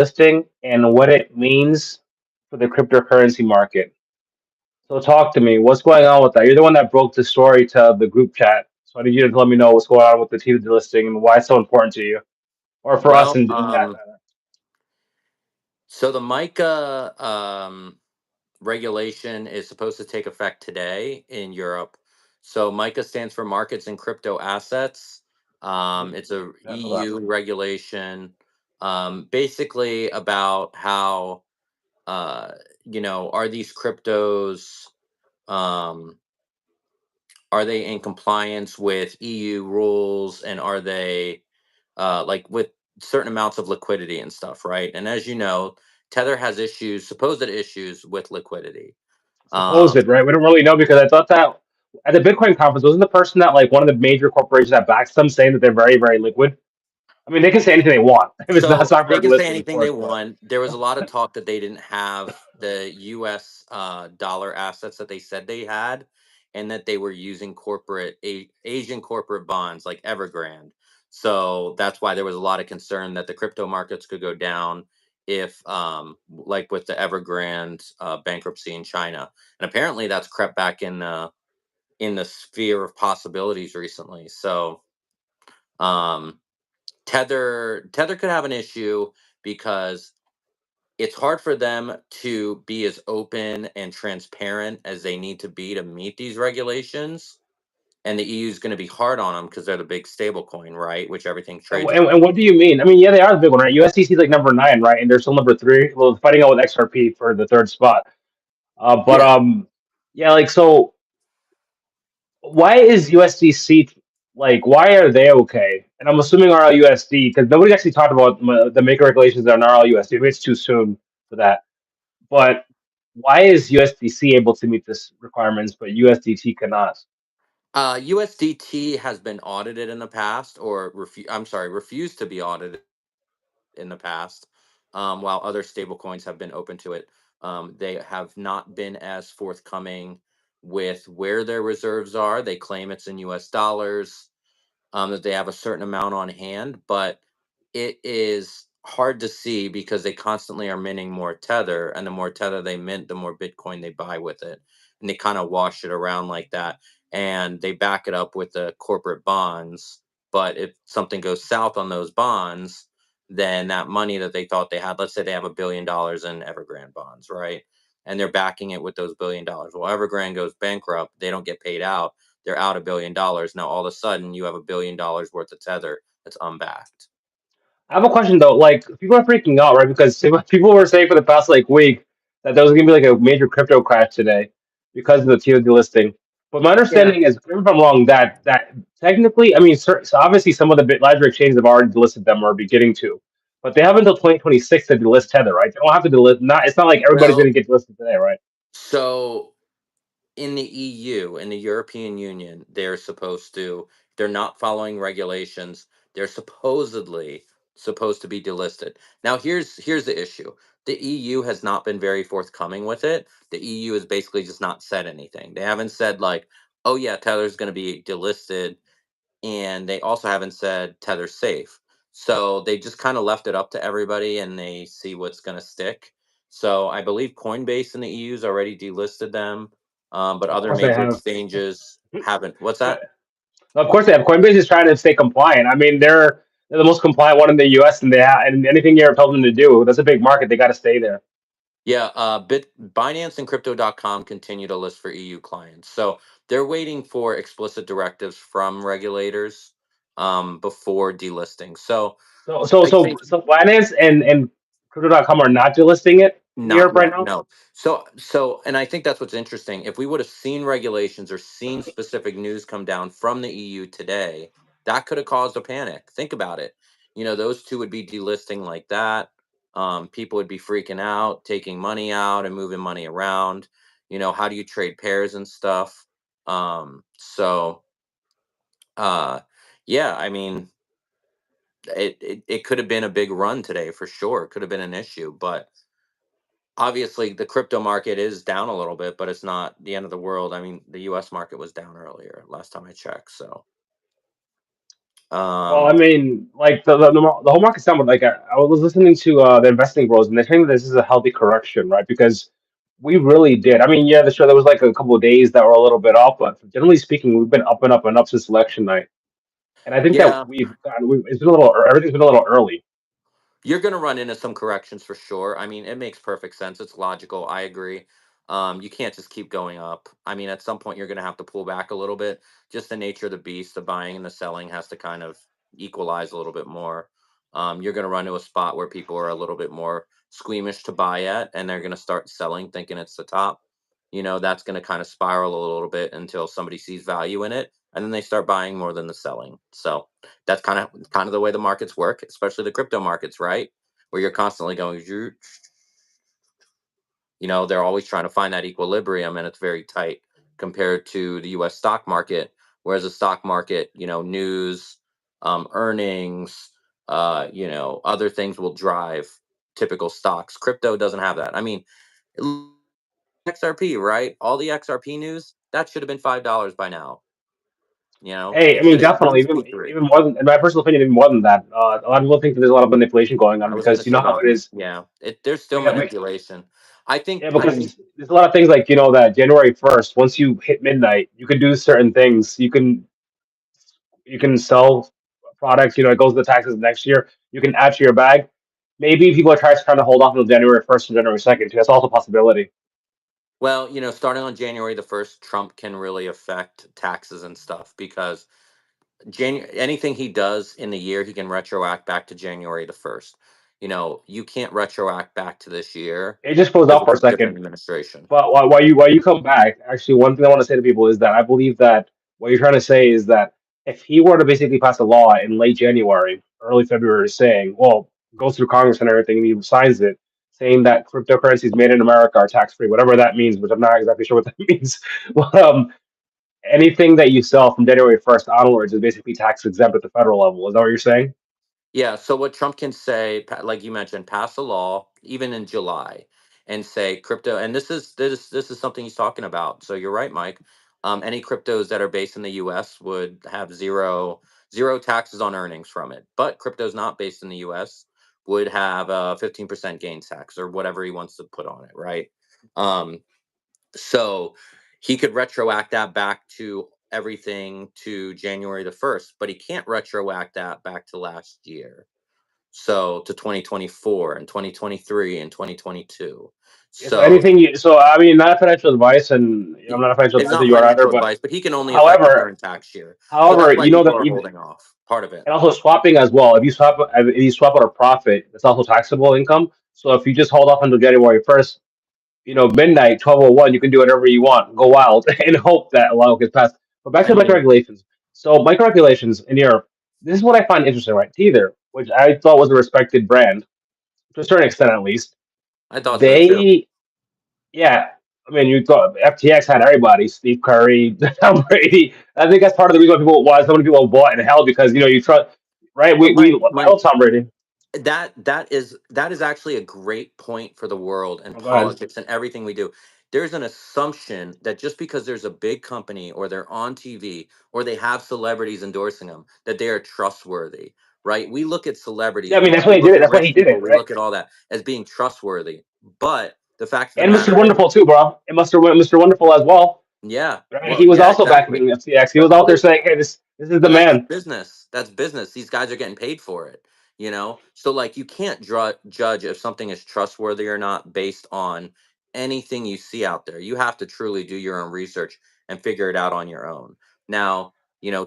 listing and what it means for the cryptocurrency market. So talk to me. What's going on with that? You're the one that broke the story to the group chat. So I need you to let me know what's going on with the Tether delisting and why it's so important to you, or for us Well, in chat. so the MICA regulation is supposed to take effect today in Europe. So MICA stands for Markets in Crypto Assets. It's a I know that. EU regulation, basically about how uh, are these cryptos um, are they in compliance with EU rules, and are they like with certain amounts of liquidity and stuff, right? And as you know, Tether has supposed issues with liquidity. Supposed, Um, right? We don't really know because I thought that at the Bitcoin conference, wasn't the person that like one of the major corporations that backs them saying that they're very, very liquid? I mean, they can say anything they want if it's not so stock they market can say listed, of anything they course. But want. There was a lot of talk that they didn't have the US dollar assets that they said they had, and that they were using Asian corporate bonds like Evergrande. So that's why there was a lot of concern that the crypto markets could go down if, like with the Evergrande bankruptcy in China. And apparently that's crept back in the sphere of possibilities recently. So, um, Tether could have an issue because it's hard for them to be as open and transparent as they need to be to meet these regulations. And the EU is going to be hard on them because they're the big stable coin, right? Which everything trades on. and what do you mean? I mean, yeah, they are the big one, right? USDC is like number nine, right? And they're still number three. Well, fighting out with XRP for the third spot. But Yeah. yeah, like so. Why is USDC like? Why are they okay? And I'm assuming RLUSD because nobody actually talked about the maker regulations on RLUSD. Maybe it's too soon for that. But why is USDC able to meet this requirements, but USDT cannot? USDT has been audited in the past, or I'm sorry, refused to be audited in the past, while other stablecoins have been open to it. They have not been as forthcoming with where their reserves are. They claim it's in US dollars, that they have a certain amount on hand, but it is hard to see because they constantly are minting more Tether, and the more Tether they mint, the more Bitcoin they buy with it. And they kind of wash it around like that. And they back it up with the corporate bonds. But if something goes south on those bonds, then that money that they thought they had, let's say they have $1 billion in Evergrande bonds, right? And they're backing it with those $1 billion. Well, Evergrande goes bankrupt, they don't get paid out, they're out $1 billion. Now all of a sudden you have $1 billion worth of Tether that's unbacked. I have a question though. Like people are freaking out, right? Because people were saying for the past like week that there was gonna be like a major crypto crash today because of the TOD listing. But my Yeah. understanding is, correct me if I'm wrong, that technically, I mean, so obviously some of the larger exchanges have already delisted them or are beginning to, but they have until 2026 to delist Tether, right? They don't have to delist. Not, it's not like everybody's Well, gonna get delisted today, right? so in the EU, in the European Union, they're not following regulations. They're supposed to be delisted. Now here's the issue. The EU has not been very forthcoming with it. The EU has basically just not said anything. They haven't said like, oh yeah, Tether's going to be delisted, and they also haven't said Tether's safe. So they just kind of left it up to everybody, and they see what's going to stick. So I believe Coinbase in the EU's already delisted them, but Of other course they major have. exchanges haven't. What's that? Of course they have. Coinbase is trying to stay compliant. I mean, they're the most compliant one in the U.S. and they have, and anything Europe told them to do, that's a big market. They got to stay there. Yeah, Binance and Crypto.com continue to list for EU clients. So they're waiting for explicit directives from regulators, before delisting. So I think So Binance and Crypto.com are not delisting it in not Europe right yet, now. no. So, and I think that's what's interesting. If we would have seen regulations or seen specific news come down from the EU today, that could have caused a panic. Think about it. Those two would be delisting like that. People would be freaking out, taking money out and moving money around. How do you trade pairs and stuff? So, uh, yeah, I mean, it could have been a big run today for sure. It could have been an issue, but obviously the crypto market is down a little bit, but it's not the end of the world. I mean, the US market was down earlier last time I checked. So Well, I Um, mean, like the whole market's down, but like I was listening to the investing bros, and they're saying that this is a healthy correction, right? Because we really did. I mean, yeah, the show there was like a couple of days that were a little bit off, but generally speaking, we've been up and up and up since election night. And I think that yeah, it's been a little, everything's been a little early. you're going to run into some corrections for sure. I mean, it makes perfect sense. It's logical. I agree. You can't just keep going up. I mean, at some point, you're going to have to pull back a little bit. Just the nature of the beast, the buying and the selling has to kind of equalize a little bit more. You're going to run to a spot where people are a little bit more squeamish to buy at, and they're going to start selling thinking it's the top. That's going to kind of spiral a little bit until somebody sees value in it, and then they start buying more than the selling. So that's kind of the way the markets work, especially the crypto markets, right? Where you're constantly going, they're always trying to find that equilibrium, and it's very tight compared to the U.S. stock market. Whereas the stock market, news, earnings, other things will drive typical stocks. Crypto doesn't have that. I mean, XRP, right? All the XRP news that should have been $5 by now. Hey, I It mean, should at definitely, least be three. even more than, in my personal opinion, even more than that. A lot of people think that there's a lot of manipulation going on I was gonna because you know say how that. it is. Yeah, there's still Make, make, manipulation. I think. yeah, I think. because there's a lot of things like that January 1st, once you hit midnight, you can do certain things. You can sell products. It goes to the taxes next year. You can add to your bag. Maybe people are trying to hold off until January 1st or January 2nd. That's also a possibility. Well, starting on January the 1st, Trump can really affect taxes and stuff because anything he does in the year, he can retroact back to January the 1st. You can't retroact back to this year It just goes because off it's for a a different second. administration. But while you come back, actually, one thing I want to say to people is that I believe that what you're trying to say is that if he were to basically pass a law in late January, early February, saying, well, goes through Congress and everything, and he signs it, saying that cryptocurrencies made in America are tax free, whatever that means, which I'm not exactly sure what that means. Well, anything that you sell from January 1st onwards is basically tax exempt at the federal level. Is that what you're saying? Yeah, so what Trump can say, like you mentioned, pass a law even in July and say crypto, and this is something he's talking about. So you're right, Mike. Any cryptos that are based in the U.S. would have zero taxes on earnings from it, but cryptos not based in the U.S. would have a 15% gains tax or whatever he wants to put on it, right? Um, so he could retroact that back to everything to January the 1st, but he can't retroact that back to last year. So to 2024 and 2023 and 2022. Yeah, so So anything so I mean, not financial advice, and I'm not a financial it's advisor. not You are either, financial but advice, but he can only affect the however, current tax year. So however, that's why you know people that are even holding off. Part of it. and also swapping as well. If you swap out a profit, it's also taxable income. So if you just hold off until January 1st, midnight 12:01, you can do whatever you want, go wild, and hope that a law gets passed. But back I to micro mean, regulations. So micro regulations in Europe, this is what I find interesting, right? Tether, which I thought was a respected brand to a certain extent, at least. I thought so too. They, yeah. I mean, you thought FTX had everybody, Steve Curry, Tom Brady. I think that's part of the reason why so many people bought and held because you trust, right? But I love Tom Brady. that is actually a great point for the world and Oh, go ahead. politics and everything we do. There's an assumption that just because there's a big company or they're on TV or they have celebrities endorsing them that they are trustworthy, right? We look at Yeah, I celebrities, mean that's we why he did look it. at That's why he rich did people, it, we right? look at all that as being trustworthy. But the fact of the And Mr. matter is, Wonderful too, bro. And Mr. Wonderful as well, yeah, right? well, He was yeah, also exactly. backing FTX. He But was out all there these saying, "Hey, this is the But that's man." business. That's business. These guys are getting paid for it. So like you can't judge if something is trustworthy or not based on anything you see out there. You have to truly do your own research and figure it out on your own. Now,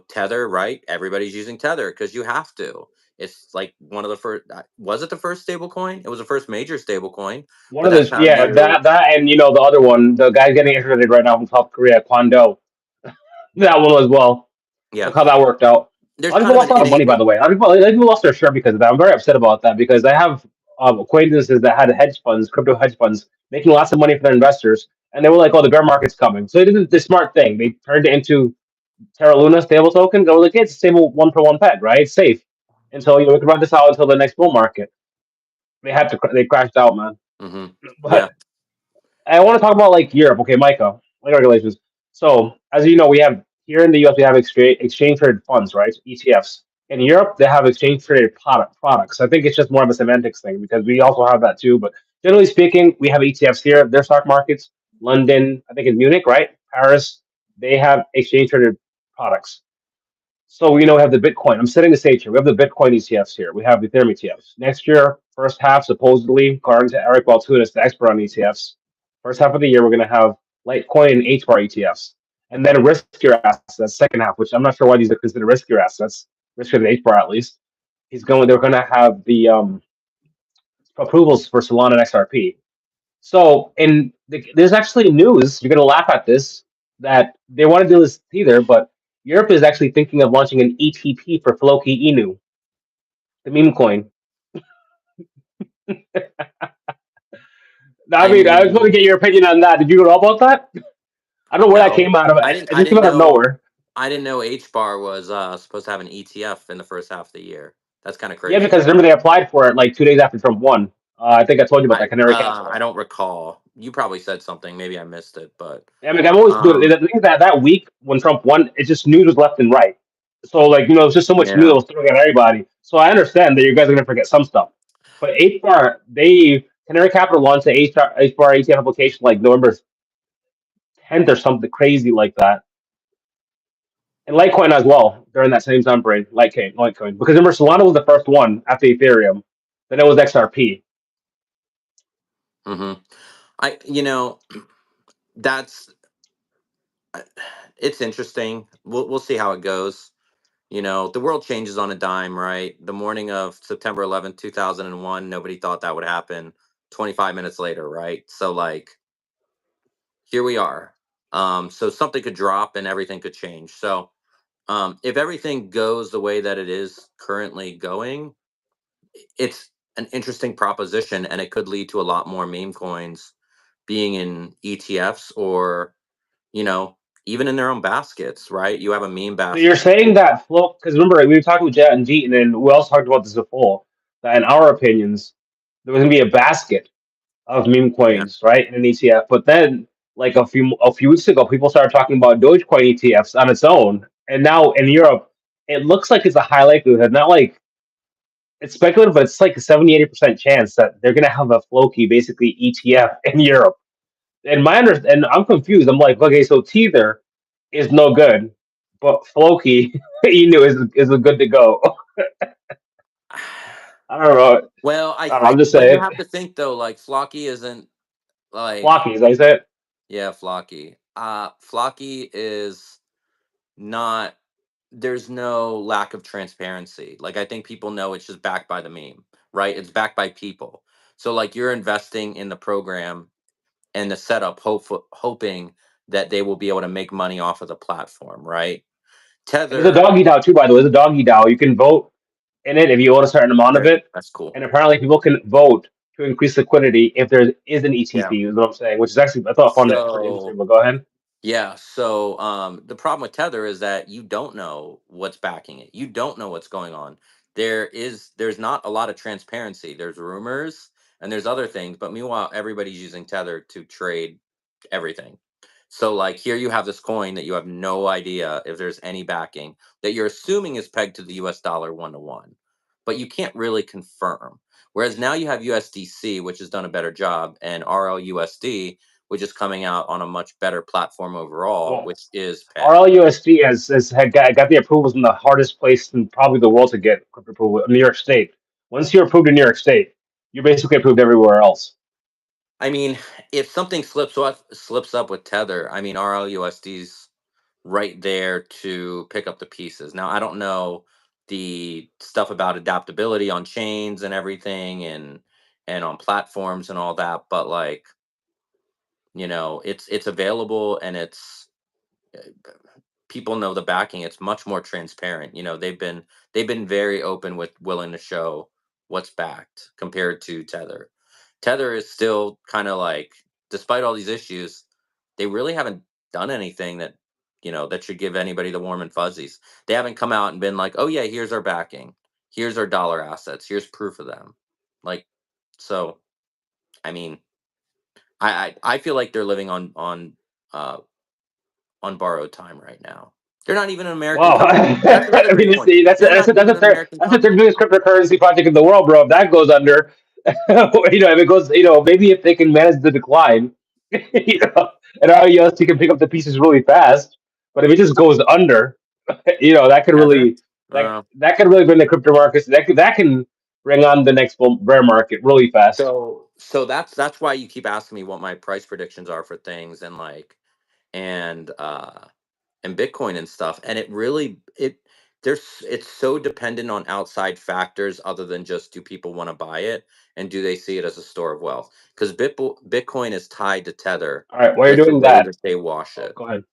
Tether, right? Everybody's using Tether because you have to. It's like one of the first. Was it the first stable coin? It was the first major stable coin, One but of that's those, how yeah, you. that, and the other one, the guy getting extradited right now from South Korea, Kwando, that one as well. Yeah, Look how that worked out. A there's lot of kind people of lost an a lot of money, innate. by the way. A lot of people lost their shirt because of that. I'm very upset about that because I have acquaintances that had hedge funds, crypto hedge funds, making lots of money for their investors, and they were like, "Oh, the bear market's coming." So they did the smart thing. They turned it into Terra Luna stable token. They were like, "It's a stable one for one peg, right? It's safe." And so we can run this out until the next bull market. They crashed out, man. Yeah. But I want to talk about like Europe. Okay, Micah, like regulations. So as you know, we have here in the U.S. we have exchange traded funds, right? ETFs. In Europe, they have exchange traded products. I think it's just more of a semantics thing because we also have that too. But generally speaking, we have ETFs here. Their stock markets, London, I think in Munich, right? Paris, they have exchange traded products. So we have the Bitcoin. I'm setting the stage here. We have the Bitcoin ETFs here. We have the Ethereum ETFs. Next year, first half, supposedly, according to Eric Baltunas, the expert on ETFs, first half of the year, we're going to have Litecoin and HBAR ETFs. And then riskier assets, second half, which I'm not sure why these are considered riskier assets, riskier than HBAR at least. They're going to have the approvals for Solana and XRP. So, there's actually news. You're going to laugh at this that they want to do this either, but Europe is actually thinking of launching an ETP for Floki Inu, the meme coin. I I mean, I just want to mean, get your opinion on that. Did you know about that? I don't know where that no, came out of. I didn't. It I just came didn't out of know. nowhere. I didn't know H bar was supposed to have an ETF in the first half of the year. That's kind of Yeah, crazy. because remember they applied for it like 2 days after Trump won. I think I told you about that. Canary canceled I it. don't recall. You probably said something. Maybe I missed it, but Yeah, I mean, I'm always doing um, the thing is that week when Trump won, it just news was left and right. So it's just so much news yeah. that was throwing at everybody. So I understand that you guys are gonna forget some stuff. But HBAR, they Canary Capital launched the HBAR ATM application like November 10th or something crazy like that. And Litecoin as well during that same time frame. Litecoin. Because remember Solana was the first one after Ethereum. Then it was XRP. hmm that's it's interesting. We'll see how it goes. The world changes on a dime, right? The morning of September 11th, 2001, nobody thought that would happen. 25 minutes later, right? So like here we are. So something could drop and everything could change. So if everything goes the way that it is currently going, it's an interesting proposition and it could lead to a lot more meme coins being in ETFs or, you know, even in their own baskets, right? You have a meme So you're basket. saying that flow because remember we were talking with Jet and Jeet and we also talked about this before, that in our opinions, there was gonna be a basket of meme Yeah. coins, right, in an ETF. But then like a few weeks ago, people started talking about Dogecoin ETFs on its own. And now in Europe, it looks like it's a high likelihood, not like it's speculative, but it's like a 70-80% chance that they're gonna have a Floki basically ETF in Europe. And I'm confused. I'm like, okay, so Tether is no good, but Floki, is a good to go. I don't know. Well, I'm just but you saying. have to think though, like Flocky isn't like, Flocky, as I said. yeah, Flocky. Flocky is not. There's no lack of transparency. Like I think people know it's just backed by the meme, right? It's backed by people. So like you're investing in the program and the setup, hoping that they will be able to make money off of the platform, right? And there's a Tether, doggy DAO too, by the way. There's a doggy DAO. You can vote in it if you own a certain amount of okay, it. that's cool. And apparently people can vote to increase liquidity if there is an Yeah. ETP, is what I'm saying, which is actually, I thought I found it pretty interesting, So but go ahead. yeah, so the problem with Tether is that you don't know what's backing it. You don't know what's going on. There's not a lot of transparency. There's rumors and there's other things, but meanwhile everybody's using Tether to trade everything. So like here you have this coin that you have no idea if there's any backing that you're assuming is pegged to the US dollar 1 to 1, but you can't really confirm. Whereas now you have USDC, which has done a better job, and RLUSD, which is coming out on a much better platform overall, Well, which is pegged. RLUSD has got the approvals in the hardest place in probably the world to get crypto approval, New York State. Once you're approved in New York State, you're basically approved everywhere else. I mean, if something slips up with Tether, I mean RLUSD's right there to pick up the pieces. Now I don't know the stuff about adaptability on chains and everything and on platforms and all that, but like, it's available and it's people know the backing. It's much more transparent. They've been very open with willing to show what's backed compared to Tether. Tether is still kind of like, despite all these issues, they really haven't done anything that should give anybody the warm and fuzzies. They haven't come out and been like, oh yeah, here's our backing, here's our dollar assets, here's proof of them. Like, so I mean, I feel like they're living uh on borrowed time right now. They're not even an American Wow. company. That's another I great mean, point. see, They're not even an American that's the third company. biggest cryptocurrency project in the world, bro. If that goes under, if it goes, maybe if they can manage the decline, and RUSD can pick up the pieces really fast. But if it just goes under, that could Tether. really that could really bring the crypto markets. That can bring on the next bear market really fast. So that's why you keep asking me what my price predictions are for things and and uh and Bitcoin and stuff. And it really it's so dependent on outside factors other than just do people want to buy it and do they see it as a store of wealth? Because Bitcoin is tied to Tether, All right, while and you're it's a doing way that, that they wash oh, it. go ahead.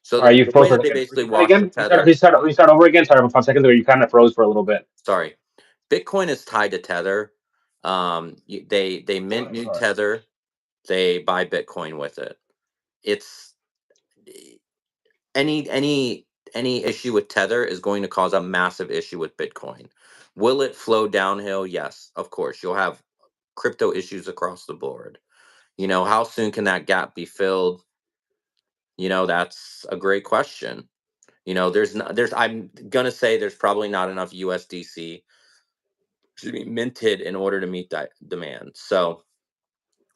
So Sorry, you the froze way for a that they second. basically Repeat that wash the again. Tether, We start over again. Sorry, for 5 seconds ago, you kind of froze for a little bit. sorry, Bitcoin is tied to Tether. They mint new Sorry. Tether, they buy Bitcoin with it. It's any any any issue with Tether is going to cause a massive issue with Bitcoin. Will it flow downhill? Yes, of course. You'll have crypto issues across the board. How soon can that gap be filled? That's a great question. There's not there's I'm gonna say there's probably not enough USDC to be minted in order to meet that demand. So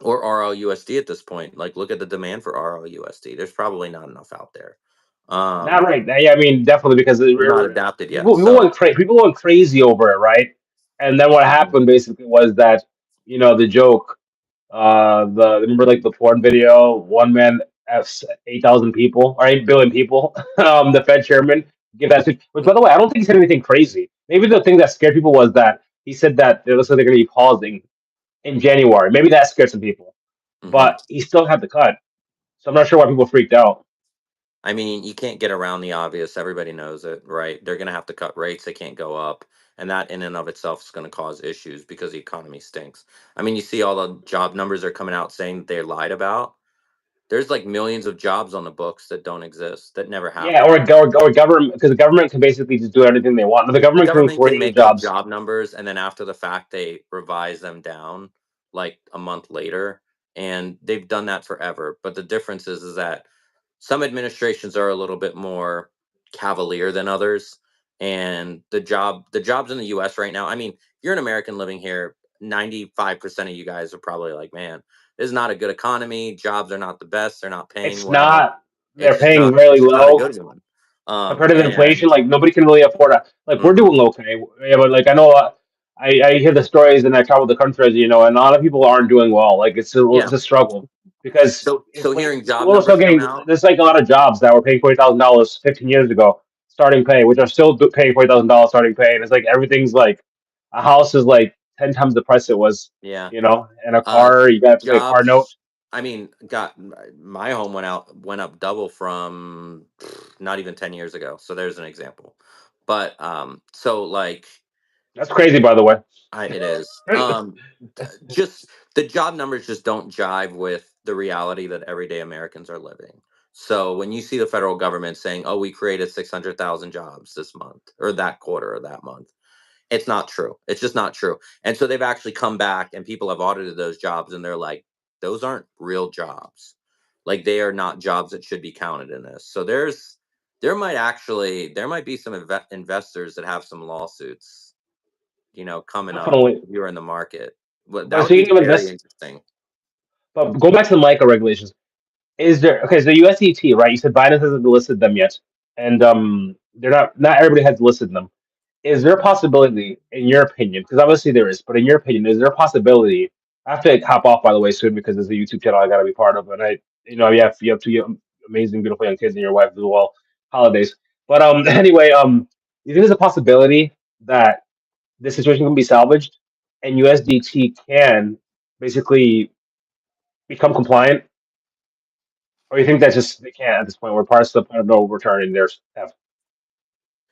or RLUSD at this point. Like look at the demand for RLUSD. There's probably not enough out there. Not Um right now. Yeah, I mean, definitely because not adapted yet. people So people went crazy over it, right? And then what mhm. happened basically was that the joke, remember like the porn video, one man F's 8,000 people or 8 billion people, the Fed chairman give that speech. Which, by the way, I don't think he said anything crazy. Maybe the thing that scared people was that he said that it looks like they're going to be pausing in January. Maybe that scared some people, Mhm. but he still had the cut. So I'm not sure why people freaked out. I mean, you can't get around the obvious. Everybody knows it, right? They're going to have to cut rates. They can't go up. And that in and of itself is going to cause issues because the economy stinks. I mean, you see all the job numbers are coming out saying that they lied about. There's like millions of jobs on the books that don't exist, that never Yeah, happened. or government, because the government can basically just do anything they want. The The government can government can create new make up jobs. job numbers and then after the fact they revise them down like a month later. And they've done that forever. But the difference is that some administrations are a little bit more cavalier than others. And the jobs in the US right now, I mean, you're an American living here, 95% of you guys are probably like, man, this is not a good economy. Jobs are not the best. They're not paying It's well. not. They're paying It's really just not a low good one. compared to the inflation. And Like nobody can really afford it. Like we're mhm, doing okay, yeah, but like I know, I hear the stories and I travel the country, and a lot of people aren't doing well. Like it's yeah. a struggle because So hearing job people are still numbers come getting. out, There's like a lot of jobs that were paying $40,000 15 years ago starting pay, which are still paying $40,000 starting pay, and it's like everything's like a house is like 10 times the price it was, yeah. and a Uh, car you got to pay a car note. jobs. I mean, got my home went up double from not even 10 years ago. So there's an example. But so like That's crazy, by the way. it is just the job numbers just don't jive with the reality that everyday Americans are living. So when you see the federal government saying, "Oh, we created 600,000 jobs this month or that quarter or that month," it's not true. It's just not true. And so they've actually come back and people have audited those jobs and they're like, those aren't real jobs. Like they are not jobs that should be counted in this. So there might be some investors that have some lawsuits, coming up Definitely. if you're in the market. But that But would be speaking of very invest, interesting. but going back to the MICA regulations, is there okay? So USDT, right? You said Biden hasn't listed them yet, and they're not everybody has listed them. Is there a possibility, in your opinion, because obviously there is, but in your opinion, is there a possibility? I have to hop off by the way soon because there's a YouTube channel I got to be part of, and you have two amazing, beautiful young kids and your wife as well. Holidays, but anyway, you think there's a possibility that this situation can be salvaged and USDT can basically become compliant, or you think that's just they can't at this point? We're past the point of no return in their stuff.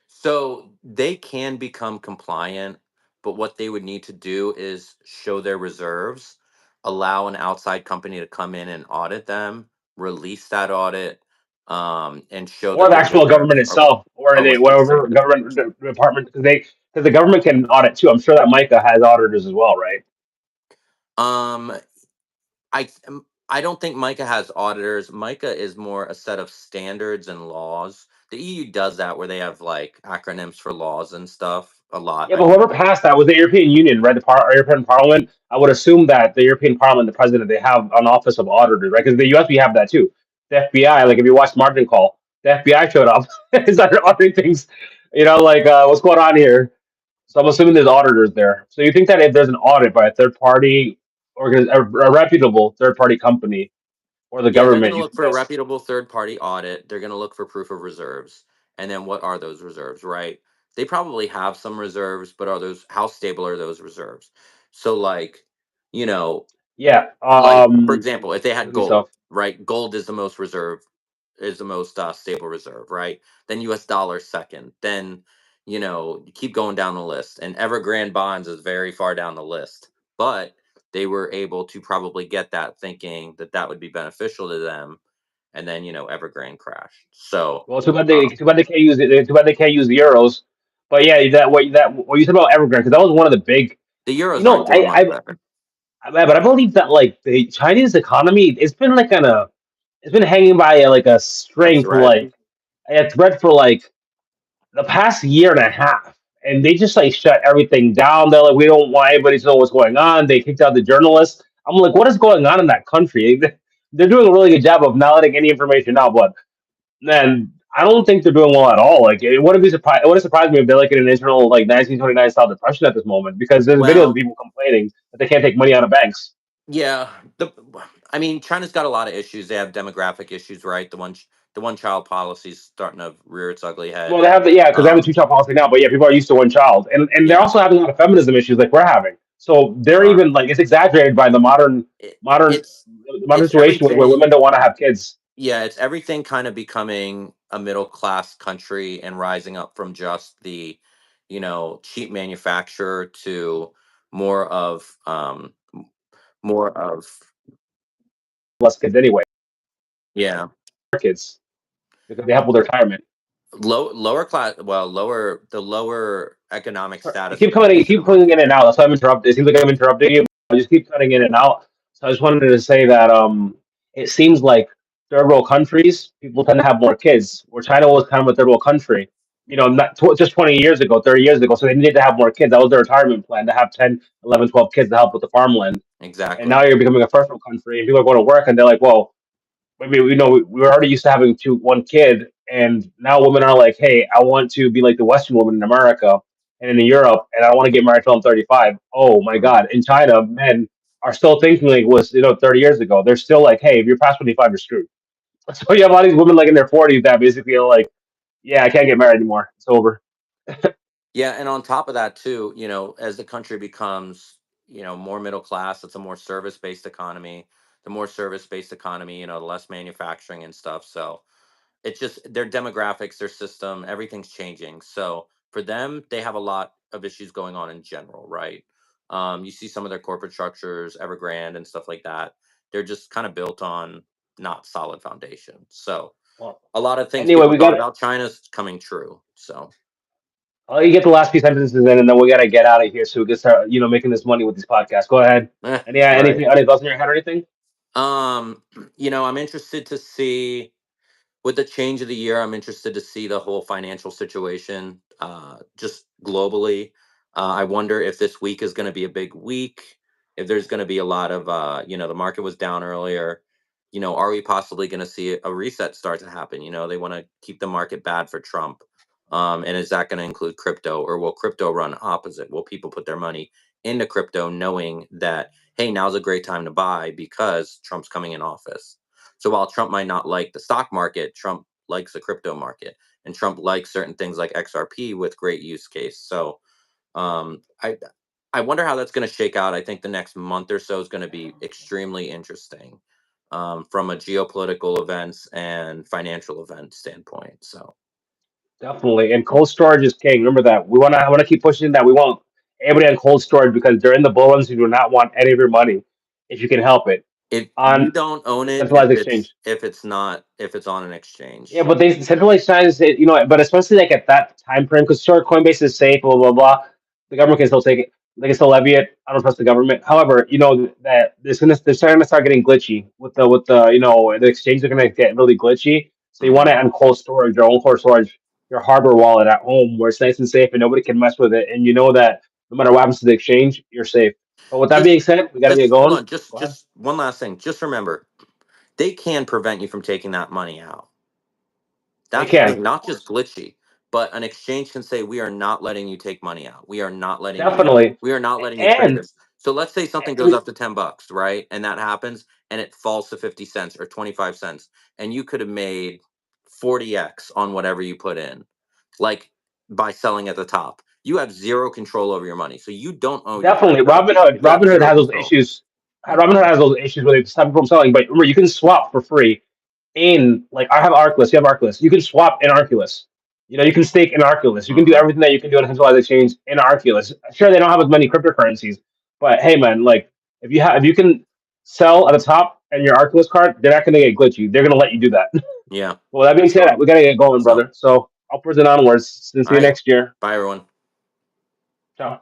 So they can become compliant, but what they would need to do is show their reserves, allow an outside company to come in and audit them, release that audit, and show Or that the their actual government reserves itself, or are they within whatever standard. government department, because the government can audit too. I'm sure that MICA has auditors as well, right? Um, I don't think MICA has auditors. MICA is more a set of standards and laws The EU does that where they have like acronyms for laws and stuff a lot. Yeah, but whoever passed that was the European Union, right? European Parliament. I would assume that the European Parliament, the president, they have an office of auditors, right? Because the US, we have that too. The FBI, like if you watch Margin Call, the FBI showed up. It's started auditing things, like what's going on here. So I'm assuming there's auditors there. So you think that if there's an audit by a third party or a reputable third party company or the Yeah, they're going government, to you look think for a that's reputable third party audit. They're going to look for proof of reserves. And then what are those reserves, right? They probably have some reserves, but are those how stable are those reserves? So like, you know, yeah. like for example, if they had Crazy gold, stuff. right? Gold is the most reserve is the most stable reserve, right? Then US dollar second. Then, you keep going down the list. And Evergrande bonds is very far down the list. But they were able to probably get that thinking that that would be beneficial to them, and then Evergrande crashed. So Well, too bad they um, too bad they can't use it. Too bad they can't use the euros. But yeah, what you said about Evergrande, because that was one of the big. the You euros aren't know, doing much better. but I believe that like the Chinese economy, it's been hanging by like a A string for thread. like a thread for like the past year and a half, and they just like shut everything down. They're like, we don't want anybody to know what's going on. They kicked out the journalists. I'm like, what is going on in that country? They're doing a really good job of not letting any information out, but man, I don't think they're doing well at all. Like it wouldn't be surprised. It wouldn't surprise me if they're like in an internal like 1929 style depression at this moment because there's videos of Well, people complaining that they can't take money out of banks. yeah. I mean, China's got a lot of issues. They have demographic issues, right? The one child policy is starting to rear its ugly Well, head. they have because they have the Um, two-child policy now, but yeah, people are used to one child, and they're yeah, also having a lot of feminism issues like we're having. So they they're are. even like it's exaggerated by It, modern it's modern it's situation where everything. women don't want to have kids. Yeah, it's everything kind of becoming a middle class country and rising up from just the, cheap manufacturer to more of more of Less kids anyway, yeah, more kids because they help with retirement. lower class, well, lower economic Sorry, status you approach to the keep cutting in market. and out. That's why I'm interrupting. It seems like I'm interrupting you. I just keep cutting in and out. So I just wanted to say that it seems like third world countries people tend to have more kids. Where China was kind of a third world country, not just 20 years ago, 30 years ago. So they needed to have more kids. That was their retirement plan to have 10, 11, 12 kids to help with the farmland. And now Exactly. you're becoming a first world country, and people are going to work, and they're like, "Whoa, maybe we were already used to having one kid, and now women are like, hey, I want to be like the Western woman in America and in Europe, and I want to get married till I'm 35. Oh my Mhm. God! In China, men are still thinking like it was 30 years ago. They're still like, hey, if you're past 25, you're screwed. So you have a lot of these women like in their 40s that basically are like, yeah, I can't get married anymore. It's over. Yeah, and on top of that too, as the country becomes, more middle class, it's a more service-based economy. The more service-based economy, the less manufacturing and stuff. So it's just their demographics, their system, everything's changing. So for them, they have a lot of issues going on in general, right? You see some of their corporate structures, Evergrande and stuff like that. They're just kind of built on not solid foundation. So Well, a lot of things anyway, people we thought got. about China's coming true. So I'll you get the last few sentences in, and then we gotta get out of here so we can start, making this money with these podcasts. Go ahead. right. Any thoughts in your head or anything? Um, I'm interested to see with the change of the year, I'm interested to see the whole financial situation just globally. I wonder if this week is going to be a big week, if there's going to be a lot of, the market was down earlier. Are we possibly going to see a reset start to happen? They want to keep the market bad for Trump. And is that going to include crypto, or will crypto run opposite? Will people put their money into crypto knowing that, hey, now's a great time to buy because Trump's coming in office? So while Trump might not like the stock market, Trump likes the crypto market, and Trump likes certain things like XRP with great use case. So um, I I wonder how that's going to shake out. I think the next month or so is going to be extremely interesting from a geopolitical events and financial event standpoint. So Definitely. And cold storage is king. Remember that. I want to keep pushing that. We want everybody on cold storage because during the bull runs, you do not want any of your money if you can help it if you on don't own it, centralized exchange. if it's on an Yeah, exchange, but they centralized exchanges, but especially like at that time frame, because sure, Coinbase is safe, blah blah blah. The government can still take it. They can still levy it. I don't trust the government. However, that they're starting to start getting glitchy with the the exchanges are going to get really glitchy. So you want it on cold storage, your own cold storage, your hardware wallet at home, where it's nice and safe and nobody can mess with it, and you know that no matter what happens to the exchange, you're safe. But with that being Just said, we got to get just hold going. on. Just Go ahead. just one last thing. Just remember, they can prevent you from taking that money out. They That's the can thing, not just glitchy, but an exchange can say we are not letting you take money out. We are not letting you do definitely, we are not letting you trade and this. So let's say something goes we up to $10, right? And that happens and it falls to 50 cents or 25 cents and you could have made 40x on whatever you put in. Like by selling at the top. You have zero control over your money. So you don't own your definitely crypto. Robinhood. You have Robinhood zero has those control. issues. Robinhood has those issues where they stop people from selling. But remember, you can swap for free in like I have Arculus. You have Arculus. You can swap in Arculus. You know, you can stake in Arculus. You can do Hmm. everything that you can do on a centralized exchange in Arculus. Sure, they don't have as many cryptocurrencies, but hey, man, like if you can sell at the top and your Arculus card, they're not going to get glitchy. They're going to let you do that. Yeah, Well, that being for said, sure. we got to get going, So, brother. So upwards and onwards. See all you right. next year. Bye everyone. Ciao.